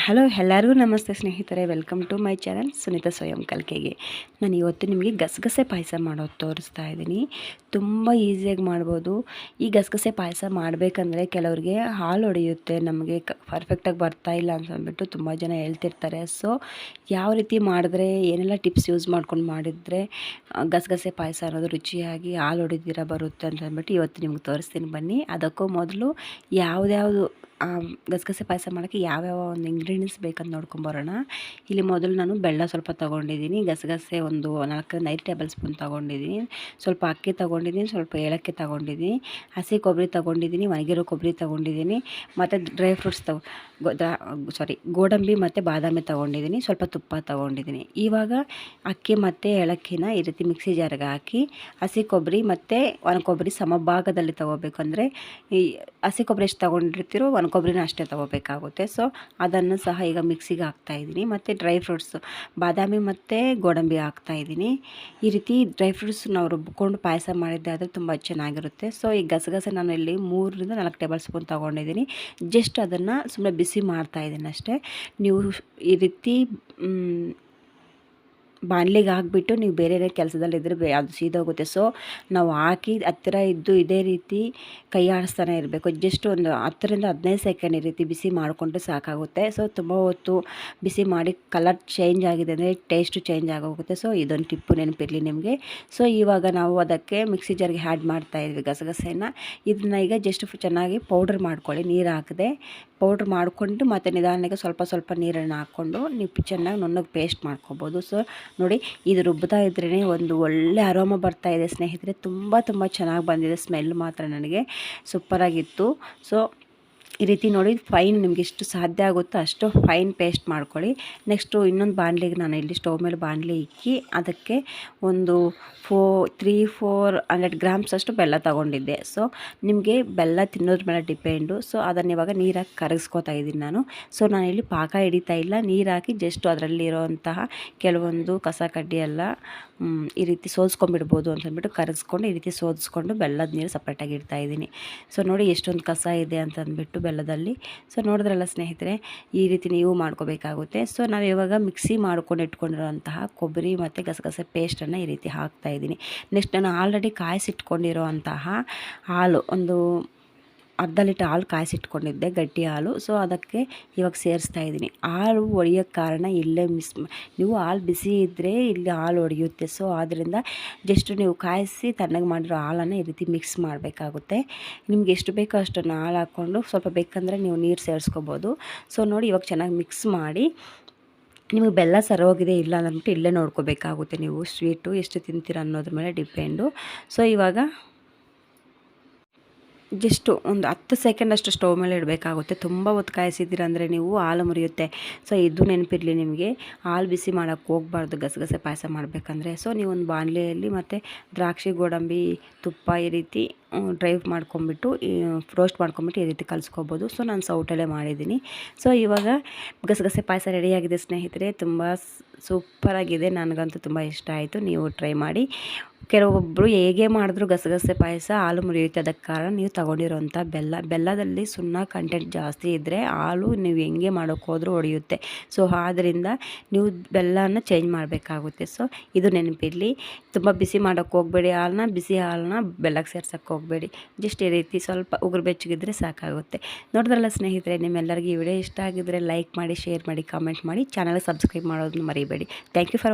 Hello ಎಲ್ಲರಿಗೂ ನಮಸ್ತೆ ಸ್ನೇಹಿತರೆ, welcome to my channel Sunita ಸ್ವಯಂ ಕಲಿಕೆಗೆ. ನಾನು ಇವತ್ತು ನಿಮಗೆ ಗಸಗಸೆ ಪಾಯಸ ಮಾಡೋದು ತೋರಿಸ್ತಾ ಇದ್ದೀನಿ. ತುಂಬ ಈಸಿಯಾಗಿ ಮಾಡ್ಬೋದು. ಈ ಗಸಗಸೆ ಪಾಯಸ ಮಾಡಬೇಕಂದ್ರೆ ಕೆಲವರಿಗೆ ಹಾಲು ಒಡೆಯುತ್ತೆ, ನಮಗೆ ಪರ್ಫೆಕ್ಟಾಗಿ ಬರ್ತಾ ಇಲ್ಲ ಅಂತ ಅಂದ್ಬಿಟ್ಟು ತುಂಬ ಜನ ಹೇಳ್ತಿರ್ತಾರೆ. ಸೊ ಯಾವ ರೀತಿ ಮಾಡಿದ್ರೆ, ಏನೆಲ್ಲ ಟಿಪ್ಸ್ ಯೂಸ್ ಮಾಡ್ಕೊಂಡು ಮಾಡಿದರೆ ಗಸಗಸೆ ಪಾಯಸ ಅನ್ನೋದು ರುಚಿಯಾಗಿ ಹಾಲು ಒಡೆದಿರ ಬರುತ್ತೆ ಅಂತ ಅಂದ್ಬಿಟ್ಟು ಇವತ್ತು ನಿಮ್ಗೆ ತೋರಿಸ್ತೀನಿ ಬನ್ನಿ. ಅದಕ್ಕೂ ಮೊದಲು ಯಾವ್ದ್ಯಾವುದು ಗಸಗಸೆ ಪಾಯಸ ಮಾಡೋಕ್ಕೆ ಯಾವ್ಯಾವ ಒಂದು ಇಂಗ್ರೀಡಿಯೆಂಟ್ಸ್ ಬೇಕಂತ ನೋಡ್ಕೊಂಬರೋಣ. ಇಲ್ಲಿ ಮೊದಲು ನಾನು ಬೆಲ್ಲ ಸ್ವಲ್ಪ ತೊಗೊಂಡಿದ್ದೀನಿ, ಗಸಗಸೆ ಒಂದು 4-5 ಟೇಬಲ್ ಸ್ಪೂನ್ ತೊಗೊಂಡಿದ್ದೀನಿ, ಸ್ವಲ್ಪ ಅಕ್ಕಿ ತೊಗೊಂಡಿದ್ದೀನಿ, ಸ್ವಲ್ಪ ಏಲಕ್ಕಿ ತೊಗೊಂಡಿದ್ದೀನಿ, ಹಸಿ ಕೊಬ್ಬರಿ ತೊಗೊಂಡಿದ್ದೀನಿ, ಒಣಗಿರೋ ಕೊಬ್ಬರಿ ತೊಗೊಂಡಿದ್ದೀನಿ, ಮತ್ತು ಡ್ರೈ ಫ್ರೂಟ್ಸ್ ಗೋಡಂಬಿ ಮತ್ತು ಬಾದಾಮಿ ತೊಗೊಂಡಿದ್ದೀನಿ, ಸ್ವಲ್ಪ ತುಪ್ಪ ತೊಗೊಂಡಿದ್ದೀನಿ. ಇವಾಗ ಅಕ್ಕಿ ಮತ್ತು ಏಲಕ್ಕಿನ ಈ ರೀತಿ ಮಿಕ್ಸಿ ಜಾರ್ಗೆ ಹಾಕಿ ಹಸಿ ಕೊಬ್ಬರಿ ಮತ್ತು ಒಣ ಕೊಬ್ಬರಿ ಸಮಭಾಗದಲ್ಲಿ ತೊಗೋಬೇಕು. ಅಂದರೆ ಈ ಹಸಿ ಕೊಬ್ಬರಿ ಎಷ್ಟು ತೊಗೊಂಡಿರ್ತೀರೋ ಒಣ ಕೊಬ್ಬರಿನ ಅಷ್ಟೇ ತೊಗೋಬೇಕಾಗುತ್ತೆ. ಸೊ ಅದನ್ನು ಸಹ ಈಗ ಮಿಕ್ಸಿಗೆ ಹಾಕ್ತಾಯಿದ್ದೀನಿ. ಮತ್ತು ಡ್ರೈ ಫ್ರೂಟ್ಸು ಬಾದಾಮಿ ಮತ್ತು ಗೋಡಂಬಿ ಹಾಕ್ತಾಯಿದ್ದೀನಿ. ಈ ರೀತಿ ಡ್ರೈ ಫ್ರೂಟ್ಸ್ ನಾವು ರುಬ್ಕೊಂಡು ಪಾಯಸ ಮಾಡಿದ್ದೆ ಆದರೆ ತುಂಬ ಚೆನ್ನಾಗಿರುತ್ತೆ. ಸೊ ಈ ಗಸಗಸೆ ನಾನು ಇಲ್ಲಿ 3-4 ಟೇಬಲ್ ಸ್ಪೂನ್ ತೊಗೊಂಡಿದ್ದೀನಿ. ಜಸ್ಟ್ ಅದನ್ನು ಸುಮ್ಮನೆ ಬಿಸಿ ಮಾಡ್ತಾಯಿದ್ದೀನಿ ಅಷ್ಟೇ. ನೀವು ಈ ರೀತಿ ಬಾಣಲಿಗೆ ಹಾಕ್ಬಿಟ್ಟು ನೀವು ಬೇರೆ ಕೆಲಸದಲ್ಲಿದ್ದರೆ ಅದು ಸೀದೋಗುತ್ತೆ. ಸೊ ನಾವು ಹಾಕಿ ಹತ್ತಿರ ಇದ್ದು ಇದೇ ರೀತಿ ಕೈ ಆಡಿಸ್ತಾನೆ ಇರಬೇಕು. ಜಸ್ಟ್ ಒಂದು 10-15 ಸೆಕೆಂಡ್ ಈ ರೀತಿ ಬಿಸಿ ಮಾಡಿಕೊಂಡ್ರೆ ಸಾಕಾಗುತ್ತೆ. ಸೊ ತುಂಬ ಹೊತ್ತು ಬಿಸಿ ಮಾಡಿ ಕಲರ್ ಚೇಂಜ್ ಆಗಿದೆ ಅಂದರೆ ಟೇಸ್ಟು ಚೇಂಜ್ ಆಗೋಗುತ್ತೆ. ಸೊ ಇದೊಂದು ಟಿಪ್ಪು ನೆನಪಿರಲಿ ನಿಮಗೆ. ಸೊ ಇವಾಗ ನಾವು ಅದಕ್ಕೆ ಮಿಕ್ಸಿ ಜಾರ್ಗೆ ಆ್ಯಡ್ ಮಾಡ್ತಾಯಿದ್ವಿ ಗಸಗಸೆನ. ಇದನ್ನ ಈಗ ಜಸ್ಟ್ ಚೆನ್ನಾಗಿ ಪೌಡ್ರ್ ಮಾಡ್ಕೊಳ್ಳಿ, ನೀರು ಹಾಕದೆ ಪೌಡ್ರ್ ಮಾಡಿಕೊಂಡು ಮತ್ತು ನಿಧಾನಕ್ಕೆ ಸ್ವಲ್ಪ ನೀರನ್ನು ಹಾಕ್ಕೊಂಡು ನೀವು ಚೆನ್ನಾಗಿ ನುಣ್ಣಗೆ ಪೇಸ್ಟ್ ಮಾಡ್ಕೊಬೋದು. ಸೊ ನೋಡಿ, ಇದು ರುಬ್ತಾ ಇದ್ರೇ ಒಂದು ಒಳ್ಳೆ ಅರೋಮ ಬರ್ತಾ ಇದೆ ಸ್ನೇಹಿತರೆ. ತುಂಬ ಚೆನ್ನಾಗಿ ಬಂದಿದೆ. ಸ್ಮೆಲ್ ಮಾತ್ರ ನನಗೆ ಸೂಪರಾಗಿತ್ತು. ಸೊ ಈ ರೀತಿ ನೋಡಿ ಫೈನ್ ನಿಮ್ಗೆ ಎಷ್ಟು ಸಾಧ್ಯ ಆಗುತ್ತೋ ಅಷ್ಟು ಫೈನ್ ಪೇಸ್ಟ್ ಮಾಡ್ಕೊಳ್ಳಿ. ನೆಕ್ಸ್ಟು ಇನ್ನೊಂದು ಬಾಣಲಿಗೆ ನಾನು ಇಲ್ಲಿ ಸ್ಟವ್ ಮೇಲೆ ಬಾಣಲಿ ಇಕ್ಕಿ ಅದಕ್ಕೆ ಒಂದು 300-400 ಗ್ರಾಮ್ಸ್ ಅಷ್ಟು ಬೆಲ್ಲ ತೊಗೊಂಡಿದ್ದೆ. ಸೊ ನಿಮಗೆ ಬೆಲ್ಲ ತಿನ್ನೋದ್ರ ಮೇಲೆ ಡಿಪೆಂಡು. ಸೊ ಅದನ್ನು ಇವಾಗ ನೀರಾಕಿ ಕರಗಿಸ್ಕೊತಾ ಇದ್ದೀನಿ ನಾನು. ಸೊ ನಾನಿಲ್ಲಿ ಪಾಕ ಹಿಡಿತಾ ಇಲ್ಲ, ನೀರು ಹಾಕಿ ಜಸ್ಟ್ ಅದರಲ್ಲಿರೋಂತಹ ಕೆಲವೊಂದು ಕಸ ಕಡ್ಡಿ ಎಲ್ಲ ಈ ರೀತಿ ಸೋಸ್ಕೊಂಡ್ಬಿಡ್ಬೋದು ಅಂತ ಅಂದ್ಬಿಟ್ಟು ಕರಗಿಸ್ಕೊಂಡು ಈ ರೀತಿ ಸೋದಿಸ್ಕೊಂಡು ಬೆಲ್ಲದ ನೀರು ಸಪ್ರೇಟಾಗಿ ಇಡ್ತಾಯಿದ್ದೀನಿ. ಸೊ ನೋಡಿ ಎಷ್ಟೊಂದು ಕಸ ಇದೆ ಅಂತ ಅಂದ್ಬಿಟ್ಟು ಬೆಲ್ಲದಲ್ಲಿ. ಸೊ ನೋಡಿದ್ರಲ್ಲ ಸ್ನೇಹಿತರೆ, ಈ ರೀತಿ ನೀವು ಮಾಡ್ಕೋಬೇಕಾಗುತ್ತೆ. ಸೊ ನಾವು ಇವಾಗ ಮಿಕ್ಸಿ ಮಾಡ್ಕೊಂಡು ಇಟ್ಕೊಂಡಿರೋಂತಹ ಕೊಬ್ಬರಿ ಮತ್ತು ಗಸಗಸೆ ಪೇಸ್ಟನ್ನು ಈ ರೀತಿ ಹಾಕ್ತಾಯಿದ್ದೀನಿ. ನೆಕ್ಸ್ಟ್ ನಾನು ಆಲ್ರೆಡಿ ಕಾಯಿಸಿಟ್ಕೊಂಡಿರೋ ಅಂತಹ ಹಾಲು ಒಂದು ಅರ್ಧ ಲೀಟರ್ ಹಾಲು ಕಾಯಿಸಿಟ್ಕೊಂಡಿದ್ದೆ, ಗಟ್ಟಿ ಹಾಲು. ಸೊ ಅದಕ್ಕೆ ಇವಾಗ ಸೇರಿಸ್ತಾ ಇದ್ದೀನಿ. ಹಾಲು ಒಡೆಯೋಕ್ಕೆ ಕಾರಣ ಇಲ್ಲೇ ನೀವು ಹಾಲು ಬಿಸಿ ಇದ್ದರೆ ಇಲ್ಲಿ ಹಾಲು ಒಡೆಯುತ್ತೆ. ಸೊ ಆದ್ದರಿಂದ ಜಸ್ಟ್ ನೀವು ಕಾಯಿಸಿ ತಣ್ಣಗೆ ಮಾಡಿರೋ ಹಾಲನ್ನು ಈ ರೀತಿ ಮಿಕ್ಸ್ ಮಾಡಬೇಕಾಗುತ್ತೆ. ನಿಮ್ಗೆ ಎಷ್ಟು ಬೇಕೋ ಅಷ್ಟನ್ನು ಹಾಲು ಹಾಕ್ಕೊಂಡು ಸ್ವಲ್ಪ ಬೇಕಂದರೆ ನೀವು ನೀರು ಸೇರಿಸ್ಕೋಬೋದು. ಸೊ ನೋಡಿ ಇವಾಗ ಚೆನ್ನಾಗಿ ಮಿಕ್ಸ್ ಮಾಡಿ, ನಿಮಗೆ ಬೆಲ್ಲ ಸರೋಗಿದೆ ಇಲ್ಲ ಅಂದ್ಬಿಟ್ಟು ಇಲ್ಲೇ ನೋಡ್ಕೋಬೇಕಾಗುತ್ತೆ. ನೀವು ಸ್ವೀಟು ಎಷ್ಟು ತಿಂತೀರ ಅನ್ನೋದ್ರ ಮೇಲೆ ಡಿಪೆಂಡು. ಸೊ ಇವಾಗ ಜಸ್ಟು ಒಂದು 10 ಸೆಕೆಂಡ್ ಅಷ್ಟು ಸ್ಟವ್ ಮೇಲೆ ಇಡಬೇಕಾಗುತ್ತೆ. ತುಂಬ ಹೊತ್ತು ಕಾಯಿಸಿದ್ದೀರ ಅಂದರೆ ನೀವು ಹಾಲು ಮುರಿಯುತ್ತೆ. ಸೊ ಇದು ನೆನಪಿರಲಿ ನಿಮಗೆ, ಹಾಲು ಬಿಸಿ ಮಾಡೋಕ್ಕೆ ಹೋಗಬಾರ್ದು ಗಸಗಸೆ ಪಾಯಸ ಮಾಡಬೇಕಂದ್ರೆ. ಸೊ ನೀವು ಒಂದು ಬಾಣಲೆಯಲ್ಲಿ ಮತ್ತು ದ್ರಾಕ್ಷಿ, ಗೋಡಂಬಿ, ತುಪ್ಪ ಈ ರೀತಿ ಡ್ರೈ ಮಾಡ್ಕೊಂಬಿಟ್ಟು ರೋಸ್ಟ್ ಮಾಡ್ಕೊಂಬಿಟ್ಟು ಈ ರೀತಿ ಕಲಿಸ್ಕೋಬೋದು. ಸೊ ನಾನು ಸೌಟಲ್ಲೇ ಮಾಡಿದ್ದೀನಿ. ಸೊ ಇವಾಗ ಗಸಗಸೆ ಪಾಯಸ ರೆಡಿಯಾಗಿದೆ ಸ್ನೇಹಿತರೆ. ತುಂಬ ಸೂಪರಾಗಿದೆ, ನನಗಂತೂ ತುಂಬ ಇಷ್ಟ ಆಯಿತು. ನೀವು ಟ್ರೈ ಮಾಡಿ. ಕೆಲವೊಬ್ಬರು ಹೇಗೆ ಮಾಡಿದ್ರು ಗಸಗಸೆ ಪಾಯಸ ಹಾಲು ಮುರಿಯುತ್ತೆ. ಅದಕ್ಕೆ ಕಾರಣ ನೀವು ತಗೊಂಡಿರೋಂಥ ಬೆಲ್ಲದಲ್ಲಿ ಸುಣ್ಣ ಕಂಟೆಂಟ್ ಜಾಸ್ತಿ ಇದ್ದರೆ ಹಾಲು ನೀವು ಹೆಂಗೆ ಮಾಡೋಕ್ಕೆ ಹೋದರೂ ಒಡೆಯುತ್ತೆ. ಸೊ ಆದ್ದರಿಂದ ನೀವು ಬೆಲ್ಲನ ಚೇಂಜ್ ಮಾಡಬೇಕಾಗುತ್ತೆ. ಸೊ ಇದು ನೆನಪಿರಲಿ. ತುಂಬ ಬಿಸಿ ಮಾಡೋಕ್ಕೆ ಹೋಗಬೇಡಿ, ಬಿಸಿ ಹಾಲನ್ನ ಬೆಲ್ಲಕ್ಕೆ ಸೇರ್ಸೋಕ್ಕೆ ಹೋಗಬೇಡಿ. ಜಸ್ಟ್ ಈ ರೀತಿ ಸ್ವಲ್ಪ ಉಗುರು ಬೆಚ್ಚಗಿದ್ರೆ ಸಾಕಾಗುತ್ತೆ. ನೋಡಿದ್ರಲ್ಲ ಸ್ನೇಹಿತರೆ, ನಿಮ್ಮೆಲ್ಲರಿಗೂ ಈ ವಿಡಿಯೋ ಇಷ್ಟ ಆಗಿದ್ದರೆ ಲೈಕ್ ಮಾಡಿ, ಶೇರ್ ಮಾಡಿ, ಕಾಮೆಂಟ್ ಮಾಡಿ, ಚಾನಲ್ಗೆ ಸಬ್ಸ್ಕ್ರೈಬ್ ಮಾಡೋದನ್ನು ಮರಿಬೇಡಿ. Thank you for